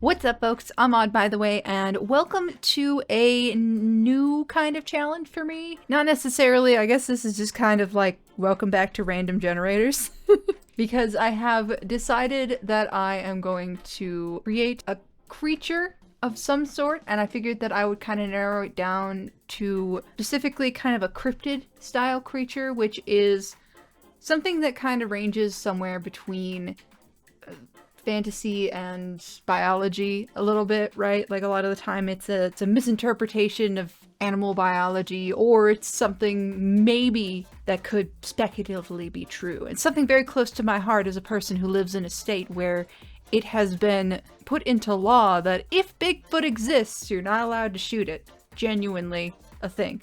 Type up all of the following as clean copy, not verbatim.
What's up, folks? I'm Odd, by the way, and welcome to a new kind of challenge for me. Not necessarily, I guess this is just kind of like welcome back to random generators. Because I have decided that I am going to create a creature of some sort, and I figured that I would kind of narrow it down to specifically kind of a cryptid style creature, which is something that kind of ranges somewhere between fantasy and biology a little bit, right? Like a lot of the time it's a misinterpretation of animal biology, or it's something maybe that could speculatively be true. And something very close to my heart as a person who lives in a state where it has been put into law that if Bigfoot exists, you're not allowed to shoot it. Genuinely a thing.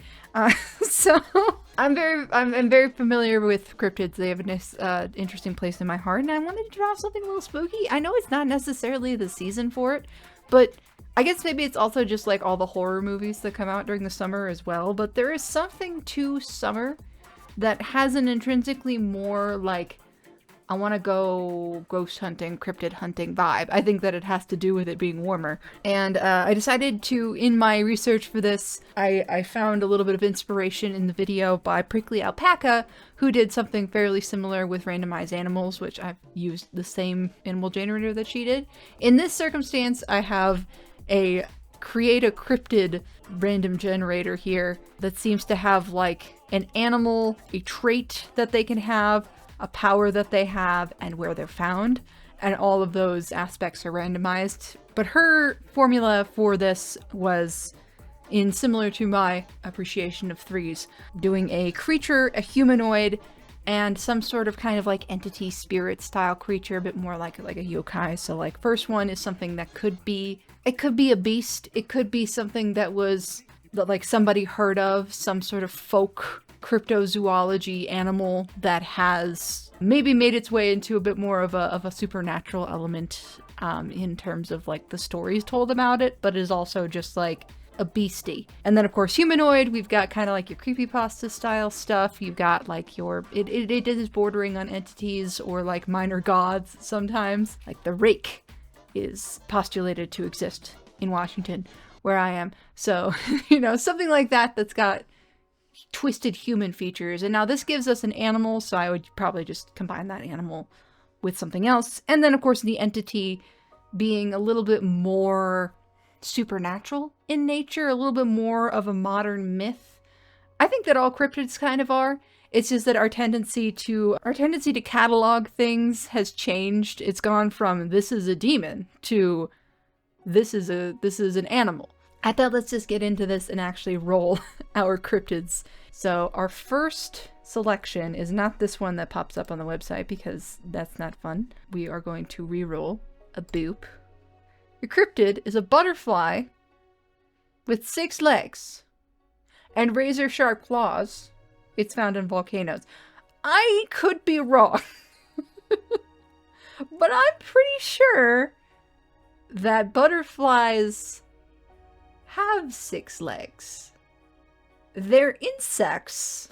So I'm very familiar with cryptids. They have an interesting place in my heart, and I wanted to draw something a little spooky. I know it's not necessarily the season for it, but I guess maybe it's also just like all the horror movies that come out during the summer as well. But there is something to summer that has an intrinsically more like, I want to go ghost hunting, cryptid hunting vibe. I think that it has to do with it being warmer. And I decided to, in my research for this, I found a little bit of inspiration in the video by Prickly Alpaca, who did something fairly similar with randomized animals, which I've used the same animal generator that she did. In this circumstance, I have a create a cryptid random generator here that seems to have like an animal, a trait that they can have, a power that they have, and where they're found, and all of those aspects are randomized. But her formula for this was, in similar to my appreciation of threes, doing a creature, a humanoid, and some sort of kind of like entity spirit style creature, a bit more like a yokai. So like first one is something that could be, it could be a beast, it could be something that was that like somebody heard of, some sort of folk cryptozoology animal that has maybe made its way into a bit more of a supernatural element in terms of like the stories told about it, but is also just like a beastie. And then of course humanoid, we've got kind of like your creepypasta style stuff. You've got like your it is bordering on entities or like minor gods sometimes. Like the rake is postulated to exist in Washington where I am, so you know, something like that that's got twisted human features. And now this gives us an animal, so I would probably just combine that animal with something else. And then of course the entity being a little bit more supernatural in nature, a little bit more of a modern myth. I think that all cryptids kind of are. It's just that our tendency to catalog things has changed. It's gone from this is a demon to this is an animal. I thought let's just get into this and actually roll our cryptids. So our first selection is not this one that pops up on the website because that's not fun. We are going to re-roll a boop. Your cryptid is a butterfly with 6 legs and razor sharp claws. It's found in volcanoes. I could be wrong, but I'm pretty sure that butterflies have 6 legs. They're insects.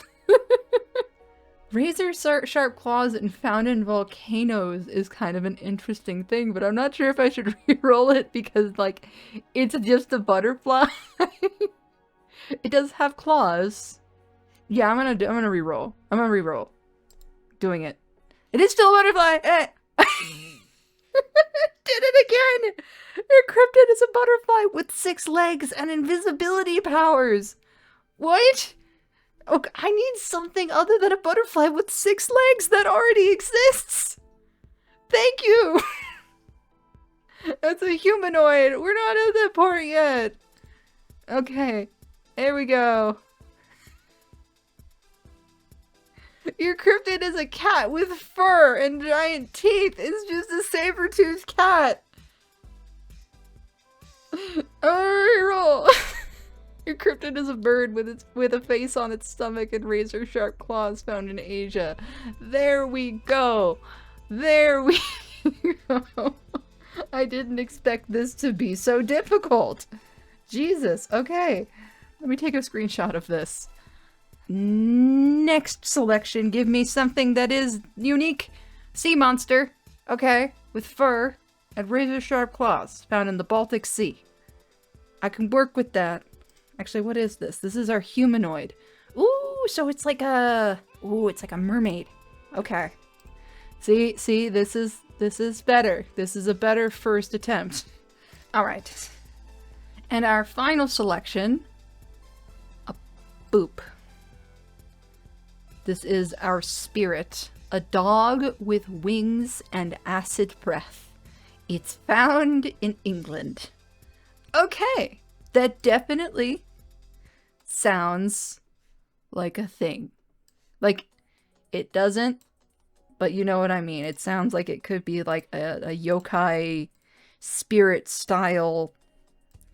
Razor sharp claws and found in volcanoes is kind of an interesting thing, but I'm not sure if I should re-roll it because like it's just a butterfly. It does have claws. Yeah, I'm gonna re-roll. I'm gonna re-roll. Doing it. It is still a butterfly. Eh. Did it again! Your cryptid is a butterfly with 6 legs and invisibility powers. What? Oh, I need something other than a butterfly with 6 legs that already exists. Thank you. That's a humanoid. We're not at that part yet. Okay, there we go. Your cryptid is a cat with fur and giant teeth. It's just a saber-toothed cat. Roll. Your cryptid is a bird with a face on its stomach and razor-sharp claws found in Asia. There we go. There we go. I didn't expect this to be so difficult. Jesus. Okay. Let me take a screenshot of this. Next selection, give me something that is unique. Sea monster. Okay, with fur. and razor-sharp claws found in the Baltic Sea. I can work with that. Actually, what is this? This is our humanoid. Ooh, so it's like a... Ooh, it's like a mermaid. Okay. See, this is better. This is a better first attempt. Alright. And our final selection... A boop. This is our spirit. A dog with wings and acid breath. It's found in England. Okay, that definitely sounds like a thing. Like, it doesn't, but you know what I mean. It sounds like it could be like a yokai spirit style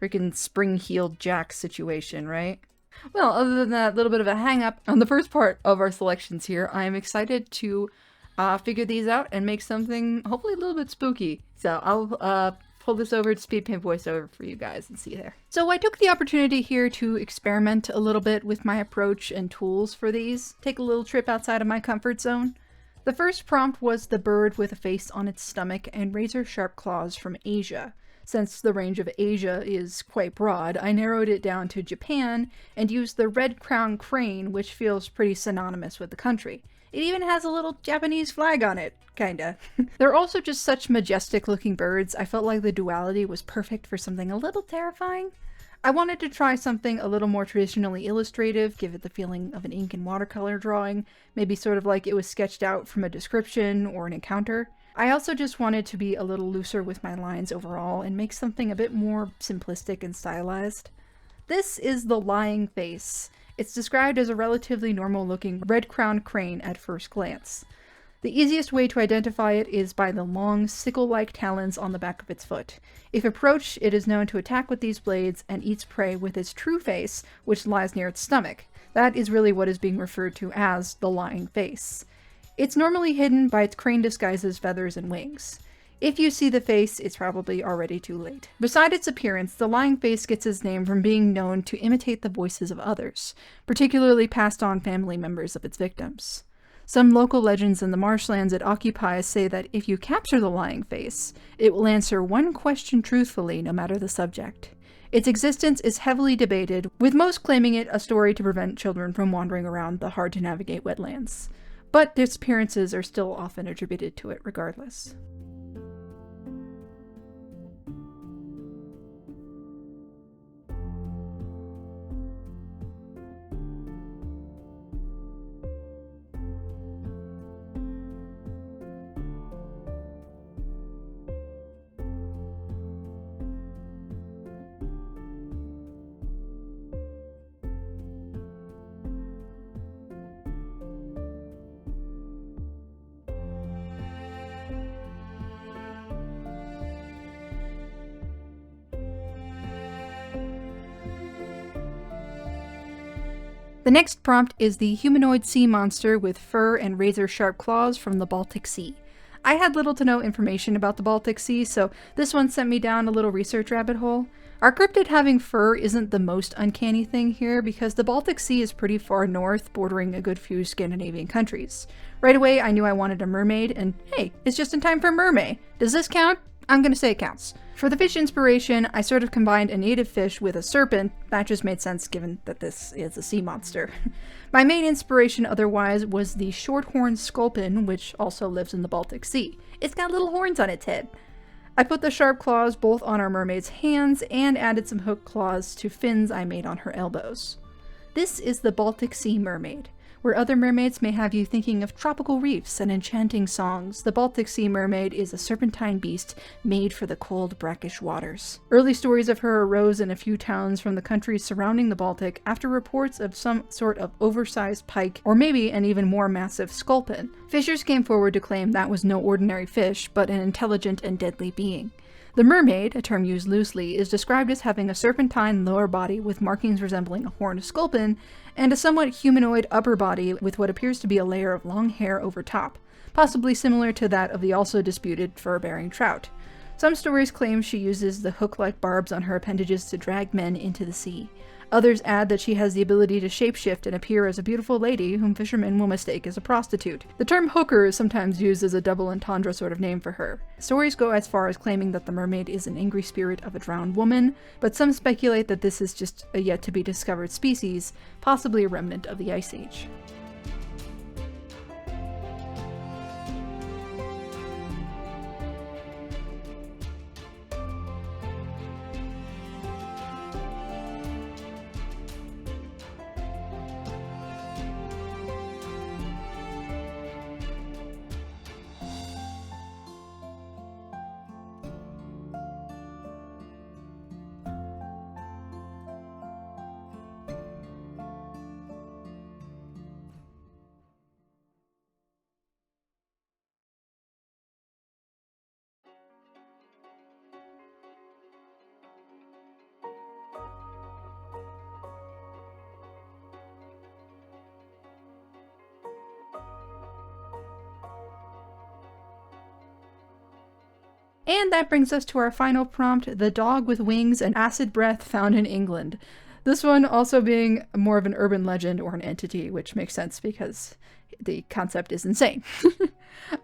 freaking spring-heeled Jack situation, right? Well, other than that little bit of a hang-up on the first part of our selections here, I am excited to figure these out and make something hopefully a little bit spooky. So I'll pull this over to speedpaint voiceover for you guys and see there. So I took the opportunity here to experiment a little bit with my approach and tools for these, take a little trip outside of my comfort zone. The first prompt was the bird with a face on its stomach and razor-sharp claws from Asia. Since the range of Asia is quite broad, I narrowed it down to Japan and used the red crown crane, which feels pretty synonymous with the country. It even has a little Japanese flag on it, kinda. They're also just such majestic looking birds, I felt like the duality was perfect for something a little terrifying. I wanted to try something a little more traditionally illustrative, give it the feeling of an ink and watercolor drawing, maybe sort of like it was sketched out from a description or an encounter. I also just wanted to be a little looser with my lines overall and make something a bit more simplistic and stylized. This is the lying face. It's described as a relatively normal-looking red-crowned crane at first glance. The easiest way to identify it is by the long, sickle-like talons on the back of its foot. If approached, it is known to attack with these blades and eats prey with its true face, which lies near its stomach. That is really what is being referred to as the lying face. It's normally hidden by its crane disguise's feathers and wings. If you see the face, it's probably already too late. Beside its appearance, the lying face gets its name from being known to imitate the voices of others, particularly passed on family members of its victims. Some local legends in the marshlands it occupies say that if you capture the lying face, it will answer one question truthfully no matter the subject. Its existence is heavily debated, with most claiming it a story to prevent children from wandering around the hard-to-navigate wetlands. But disappearances are still often attributed to it regardless. The next prompt is the humanoid sea monster with fur and razor-sharp claws from the Baltic Sea. I had little to no information about the Baltic Sea, so this one sent me down a little research rabbit hole. Our cryptid having fur isn't the most uncanny thing here because the Baltic Sea is pretty far north, bordering a good few Scandinavian countries. Right away, I knew I wanted a mermaid, and hey, it's just in time for mermaid. Does this count? I'm gonna say it counts. For the fish inspiration, I sort of combined a native fish with a serpent. That just made sense given that this is a sea monster. My main inspiration otherwise was the short-horned sculpin, which also lives in the Baltic Sea. It's got little horns on its head. I put the sharp claws both on our mermaid's hands and added some hook claws to fins I made on her elbows. This is the Baltic Sea mermaid. Where other mermaids may have you thinking of tropical reefs and enchanting songs, the Baltic Sea mermaid is a serpentine beast made for the cold, brackish waters. Early stories of her arose in a few towns from the countries surrounding the Baltic after reports of some sort of oversized pike or maybe an even more massive sculpin. Fishers came forward to claim that was no ordinary fish, but an intelligent and deadly being. The mermaid, a term used loosely, is described as having a serpentine lower body with markings resembling a horned sculpin, and a somewhat humanoid upper body with what appears to be a layer of long hair over top, possibly similar to that of the also disputed fur-bearing trout. Some stories claim she uses the hook-like barbs on her appendages to drag men into the sea. Others add that she has the ability to shapeshift and appear as a beautiful lady whom fishermen will mistake as a prostitute. The term hooker is sometimes used as a double entendre sort of name for her. Stories go as far as claiming that the mermaid is an angry spirit of a drowned woman, but some speculate that this is just a yet-to-be-discovered species, possibly a remnant of the Ice Age. And that brings us to our final prompt, the dog with wings and acid breath found in England. This one also being more of an urban legend or an entity, which makes sense because the concept is insane.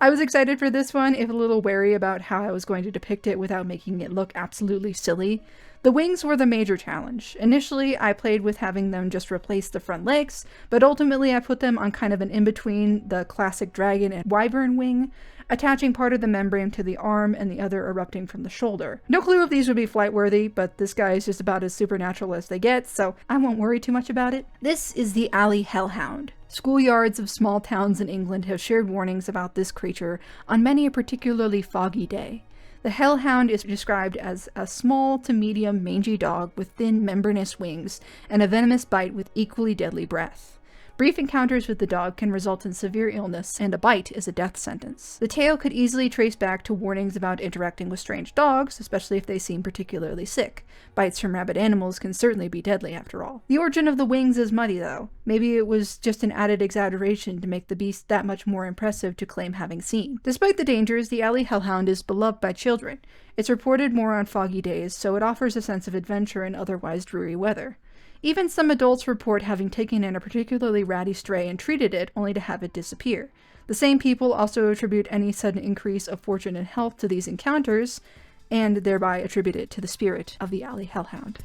I was excited for this one, if a little wary about how I was going to depict it without making it look absolutely silly. The wings were the major challenge. Initially, I played with having them just replace the front legs, but ultimately I put them on kind of an in-between the classic dragon and wyvern wing, attaching part of the membrane to the arm and the other erupting from the shoulder. No clue if these would be flight-worthy, but this guy is just about as supernatural as they get, so I won't worry too much about it. This is the alley hellhound. Schoolyards of small towns in England have shared warnings about this creature on many a particularly foggy day. The hellhound is described as a small to medium mangy dog with thin membranous wings and a venomous bite with equally deadly breath. Brief encounters with the dog can result in severe illness, and a bite is a death sentence. The tale could easily trace back to warnings about interacting with strange dogs, especially if they seem particularly sick. Bites from rabid animals can certainly be deadly after all. The origin of the wings is muddy though. Maybe it was just an added exaggeration to make the beast that much more impressive to claim having seen. Despite the dangers, the alley hellhound is beloved by children. It's reported more on foggy days, so it offers a sense of adventure in otherwise dreary weather. Even some adults report having taken in a particularly ratty stray and treated it only to have it disappear. The same people also attribute any sudden increase of fortune and health to these encounters, and thereby attribute it to the spirit of the alley hellhound.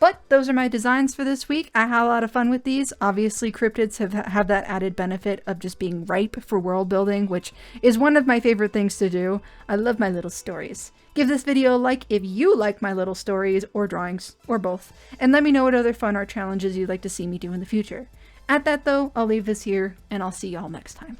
But those are my designs for this week. I had a lot of fun with these. Obviously, cryptids have that added benefit of just being ripe for world building, which is one of my favorite things to do. I love my little stories. Give this video a like if you like my little stories or drawings, or both, and let me know what other fun art challenges you'd like to see me do in the future. At that though, I'll leave this here, and I'll see y'all next time.